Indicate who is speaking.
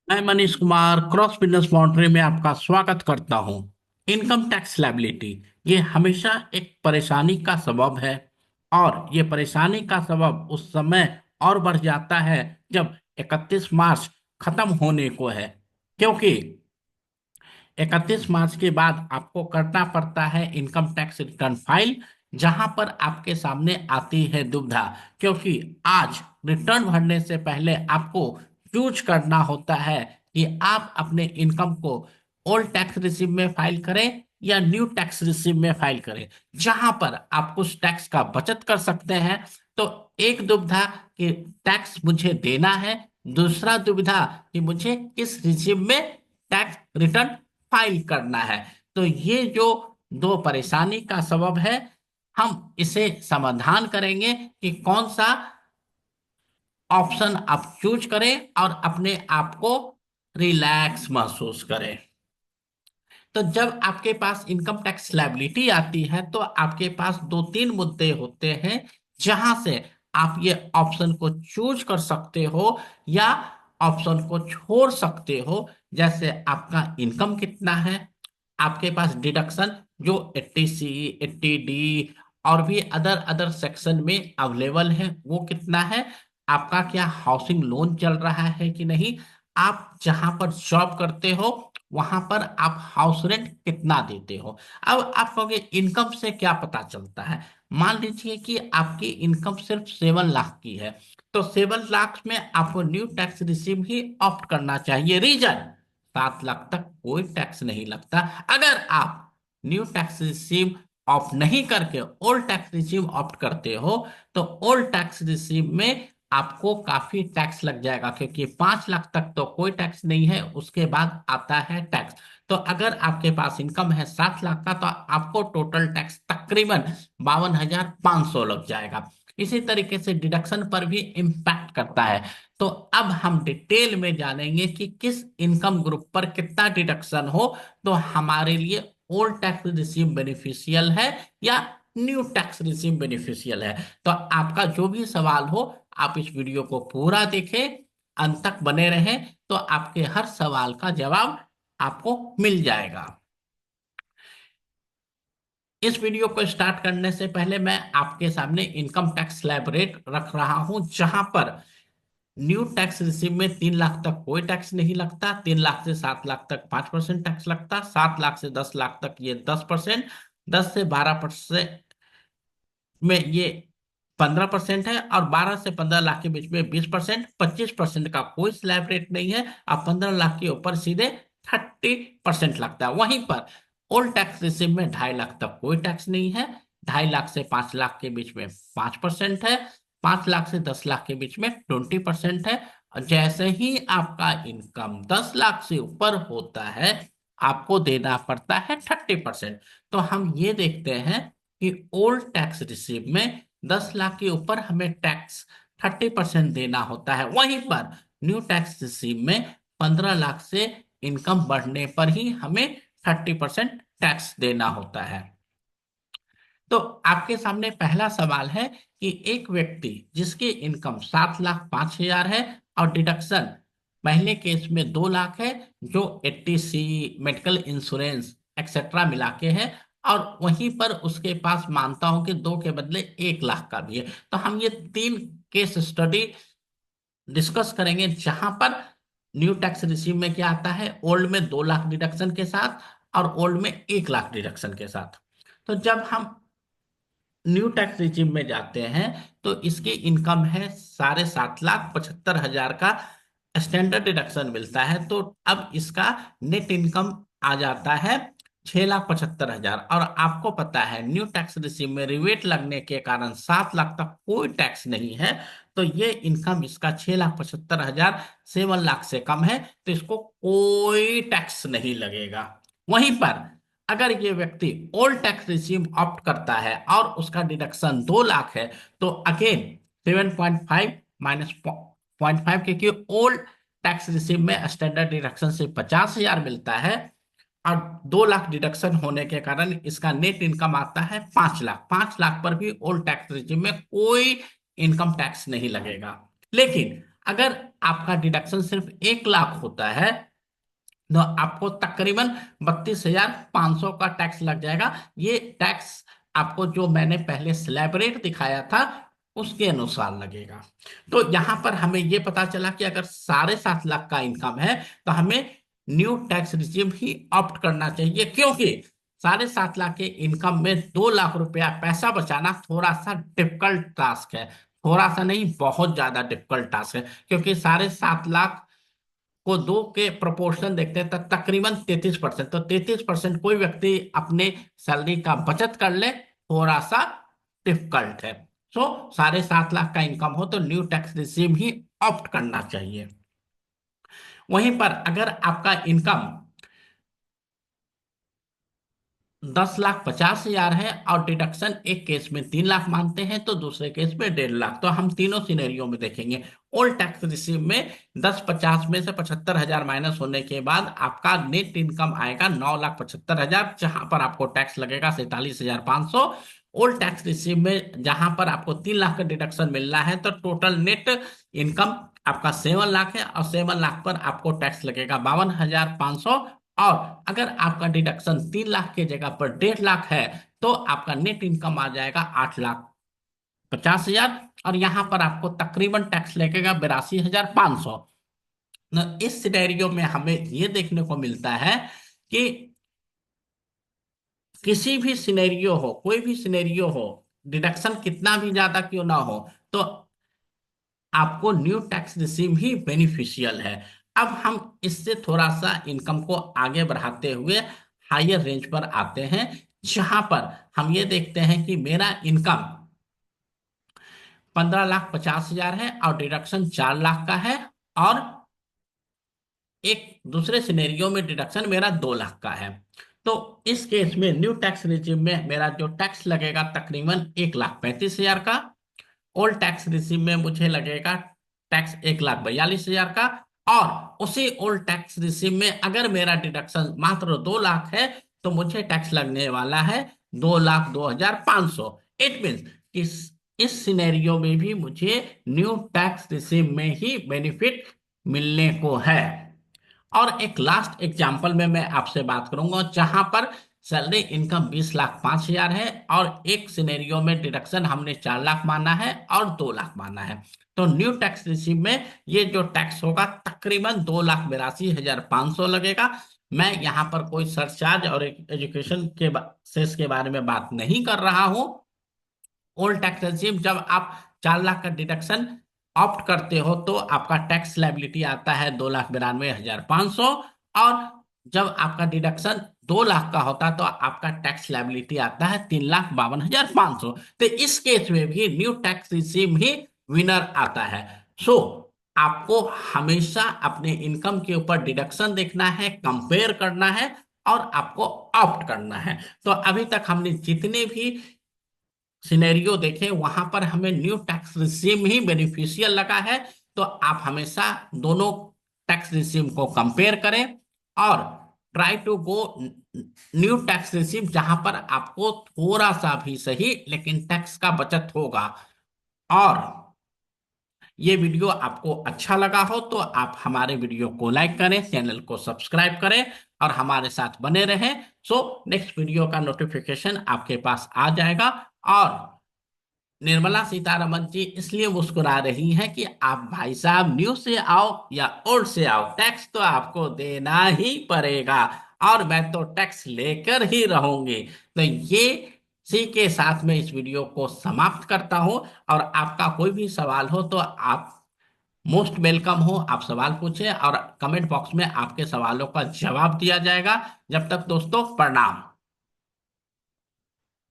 Speaker 1: मैं Manish Kumar cross business boundary में आपका स्वागत करता हूं। इनकम टैक्स लायबिलिटी ये हमेशा एक परेशानी का सबब है। और ये परेशानी का सबब उस समय और बढ़ जाता है जब 31 मार्च खत्म होने को है, क्योंकि 31 मार्च के बाद आपको करना पड़ता है इनकम टैक्स रिटर्न फाइल, जहां पर आपके सामने आती है दुविधा। क्योंकि आज रिटर्न भरने से पहले आपको चूज करना होता है कि आप अपने इनकम को ओल्ड टैक्स रिसीव में फाइल करें या न्यू टैक्स रिसीव में फाइल करें, जहां पर आप कुछ टैक्स का बचत कर सकते हैं। तो एक दुविधा कि टैक्स मुझे देना है, दूसरा दुविधा कि मुझे किस रिसीव में टैक्स रिटर्न फाइल करना है। तो ये जो दो परेशानी का सबब है, हम इसे समाधान करेंगे कि कौन सा ऑप्शन आप चूज करें और अपने आप को रिलैक्स महसूस करें। तो जब आपके पास इनकम टैक्स लायबिलिटी आती है तो आपके पास दो तीन मुद्दे होते हैं, जहां से आप ये ऑप्शन को चूज कर सकते हो या ऑप्शन को छोड़ सकते हो। जैसे आपका इनकम कितना है, आपके पास डिडक्शन जो 80C 80D और भी अदर अदर सेक्शन में अवेलेबल है वो कितना है, आपका क्या हाउसिंग लोन चल रहा है कि नहीं, आप जहां पर जॉब करते हो वहां पर आप हाउस रेंट कितना देते हो। अब आप कहोगे इनकम से क्या पता चलता है। मान लीजिए कि आपकी इनकम सिर्फ 7 लाख की है, तो 7 लाख में आपको न्यू टैक्स रिसीव ही ऑप्ट करना चाहिए। रीजन, 7 लाख तक कोई टैक्स नहीं लगता। अगर आप न्यू टैक्स रिसीव ऑप्ट नहीं करके ओल्ड टैक्स रिसीव ऑप्ट करते हो तो ओल्ड टैक्स रिसीव में आपको काफी टैक्स लग जाएगा, क्योंकि 5 लाख तक तो कोई टैक्स नहीं है, उसके बाद आता है टैक्स। तो अगर आपके पास इनकम है 7 लाख का तो आपको टोटल टैक्स तकरीबन 52,500 लग जाएगा। इसी तरीके से डिडक्शन पर भी इम्पैक्ट करता है। तो अब हम डिटेल में जानेंगे कि किस इनकम ग्रुप पर कितना डिडक्शन हो तो हमारे लिए ओल्ड टैक्स रिसीव बेनिफिशियल है या न्यू टैक्स रिसीव बेनिफिशियल है। तो आपका जो भी सवाल हो, आप इस वीडियो को पूरा देखें, अंत तक बने रहें, तो आपके हर सवाल का जवाब आपको मिल जाएगा। इस वीडियो को स्टार्ट करने से पहले मैं आपके सामने इनकम टैक्स स्लैब रेट रख रहा हूं, जहां पर न्यू टैक्स रिसीव में 3 लाख तक कोई टैक्स नहीं लगता, 3 लाख से 7 लाख तक 5% टैक्स लगता, 7 लाख से 10 लाख तक ये 10%, 10 से 12% में ये 15% है, और 12 से 15 लाख के बीच में 20%, 25% का कोई स्लैब रेट नहीं है। अब 15 लाख के ऊपर सीधे 30% लगता है। वहीं पर ओल्ड टैक्स रिसीव में 2.5 लाख तक कोई टैक्स नहीं है, 2.5 लाख से 5 लाख के बीच में 5% है, 5 लाख से 10 लाख के बीच में 20% है। और जैसे ही आपका इनकम 10 लाख से ऊपर होता है आपको देना पड़ता है 30%। तो हम ये देखते हैं कि ओल्ड टैक्स रिसीव में 10 लाख के ऊपर हमें टैक्स 30% देना होता है। वहीं पर न्यू टैक्स रिसीव में 15 लाख से इनकम बढ़ने पर ही हमें 30% टैक्स देना होता है। तो आपके सामने पहला सवाल है कि एक व्यक्ति जिसकी इनकम 7,05,000 है और डिडक्शन पहले केस में 2 लाख है, जो 80C मेडिकल इंश्योरेंस एक्सेट्रा मिला के है, और वहीं पर उसके पास मानता हूं कि 2 के बदले 1 लाख का भी है। तो हम ये 3 केस स्टडी डिस्कस करेंगे, जहां पर न्यू टैक्स रिसीव में क्या आता है, ओल्ड में 2 लाख डिडक्शन के साथ और ओल्ड में 1 लाख डिडक्शन के साथ। तो जब हम न्यू टैक्स रिजीम में जाते हैं तो इसकी इनकम है 7,75,000 का स्टैंडर्ड डिडक्शन मिलता है। तो अब इसका नेट इनकम आ जाता है 6,75,000। और आपको पता है न्यू टैक्स रिसीम में रिवेट लगने के कारण 7 लाख तक कोई टैक्स नहीं है। तो ये इनकम इसका 6,75,000 7 लाख से कम है, तो इसको कोई टैक्स नहीं लगेगा। वहीं पर अगर ये व्यक्ति ओल्ड टैक्स रिसीव ऑप्ट करता है और उसका डिडक्शन 2 लाख है, तो अगेन 7.5 माइनस 0.5, क्योंकि ओल्ड टैक्स रिसीव में स्टैंडर्ड डिडक्शन से 50,000 मिलता है, और 2 लाख डिडक्शन होने के कारण इसका नेट इनकम आता है 5 लाख। 5 लाख पर भी ओल्ड टैक्स रिजीम में कोई इनकम टैक्स नहीं लगेगा। लेकिन अगर आपका डिडक्शन सिर्फ 1 लाख होता है तो आपको तकरीबन 32,500 का टैक्स लग जाएगा। ये टैक्स आपको जो मैंने पहले स्लैब रेट दिखाया था उसके अनुसार लगेगा। तो यहां पर हमें ये पता चला कि अगर 7.5 लाख का इनकम है तो हमें न्यू टैक्स रिजीम ही ऑप्ट करना चाहिए, क्योंकि 7.5 लाख के इनकम में 2 लाख रुपया पैसा बचाना थोड़ा सा डिफिकल्ट टास्क है। थोड़ा सा नहीं, बहुत ज्यादा डिफिकल्ट टास्क है, क्योंकि 7.5 लाख को दो के प्रोपोर्शन देखते हैं तो तकरीबन 33%। तो 33% कोई व्यक्ति अपने सैलरी का बचत कर ले, थोड़ा सा डिफिकल्ट है। सो 7.5 लाख का इनकम हो तो न्यू टैक्स रिजीम ही ऑप्ट करना चाहिए। वहीं पर अगर आपका इनकम 10,50,000 है और डिडक्शन एक केस में 3 लाख मानते हैं तो दूसरे केस में 1.5 लाख, तो हम तीनों सिनेरियो में देखेंगे। ओल्ड टैक्स रिसीव में 10,50 में से 75,000 माइनस होने के बाद आपका नेट इनकम आएगा 9,75,000, जहां पर आपको टैक्स लगेगा 47,500। ओल्ड टैक्स रिसीव में जहां पर आपको 3 लाख का डिडक्शन मिल रहा है तो टोटल नेट इनकम आपका 7 लाख है, और 7 लाख पर आपको टैक्स लगेगा 52,500। और अगर आपका डिडक्शन 3 लाख की जगह पर 1.5 लाख है तो आपका नेट इनकम आ जाएगा 8,50,000, और यहां पर आपको तकरीबन टैक्स लगेगा 82,500। इस सिनेरियो में हमें यह देखने को मिलता है कि किसी भी सिनेरियो हो, कोई भी सिनेरियो हो, डिडक्शन कितना भी ज्यादा क्यों ना हो, तो आपको न्यू टैक्स रिसीव ही बेनिफिशियल है। अब हम इससे थोड़ा सा इनकम को आगे बढ़ाते हुए हायर रेंज पर आते हैं, जहां पर हम ये देखते हैं कि मेरा इनकम 15,50,000 है और डिडक्शन 4 लाख का है, और एक दूसरे सिनेरियो में डिडक्शन मेरा 2 लाख का है। तो इस केस में न्यू टैक्स रिजीम में मेरा जो टैक्स लगेगा तकरीबन 1,35,000 का। ओल्ड टैक्स रिसीव में मुझे लगेगा टैक्स 1,42,000 का। और उसी ओल्ड टैक्स रिसीव में अगर मेरा डिडक्शन मात्र 2 लाख है तो मुझे टैक्स लगने वाला है 2,02,500। इट मीन्स इस सिनेरियो में भी मुझे न्यू टैक्स रिसीव में ही बेनिफिट मिलने को है। और एक लास्ट एग्जांपल में मैं आपसे बात करूंगा जहां पर सैलरी इनकम 20,05,000 है, और एक सिनेरियो में डिडक्शन हमने 4 लाख माना है और 2 लाख माना है। तो न्यू टैक्स रिसीव में ये जो टैक्स होगा तकरीबन 2,82,500 लगेगा। मैं यहाँ पर कोई सरचार्ज और एजुकेशन के सेस के बारे में बात नहीं कर रहा हूँ। ओल्ड टैक्स रेजिम जब आप 4 लाख का डिडक्शन ऑप्ट करते हो तो आपका टैक्स लायबिलिटी आता है 2,92,500, और जब आपका डिडक्शन 2 लाख का होता है तो आपका टैक्स लायबिलिटी आता है 3,52,500। तो इस केस में भी न्यू टैक्स रिजीम ही विनर आता है। सो आपको हमेशा अपने इनकम के ऊपर डिडक्शन देखना है, कंपेयर करना है, और आपको ऑप्ट करना है। तो अभी तक हमने जितने भी सिनेरियो देखे वहां पर हमें न्यू टैक्स रिजीम ही बेनिफिशियल लगा है। तो आप हमेशा दोनों टैक्स रिजीम को कंपेयर करें और try to go new tax regime जहां पर आपको थोड़ा सा भी सही लेकिन टैक्स का बचत होगा। और ये वीडियो आपको अच्छा लगा हो तो आप हमारे वीडियो को लाइक करें, चैनल को सब्सक्राइब करें और हमारे साथ बने रहें। सो नेक्स्ट वीडियो का नोटिफिकेशन आपके पास आ जाएगा। और निर्मला सीतारमन जी इसलिए मुस्कुरा रही हैं कि आप भाई साहब न्यू से आओ या ओल्ड से आओ, टैक्स तो आपको देना ही पड़ेगा, और मैं तो टैक्स लेकर ही रहूंगी। तो ये सी के साथ मैं इस वीडियो को समाप्त करता हूं। और आपका कोई भी सवाल हो तो आप मोस्ट वेलकम हो, आप सवाल पूछें और कमेंट बॉक्स में आपके सवालों का जवाब दिया जाएगा। जब तक दोस्तों, प्रणाम।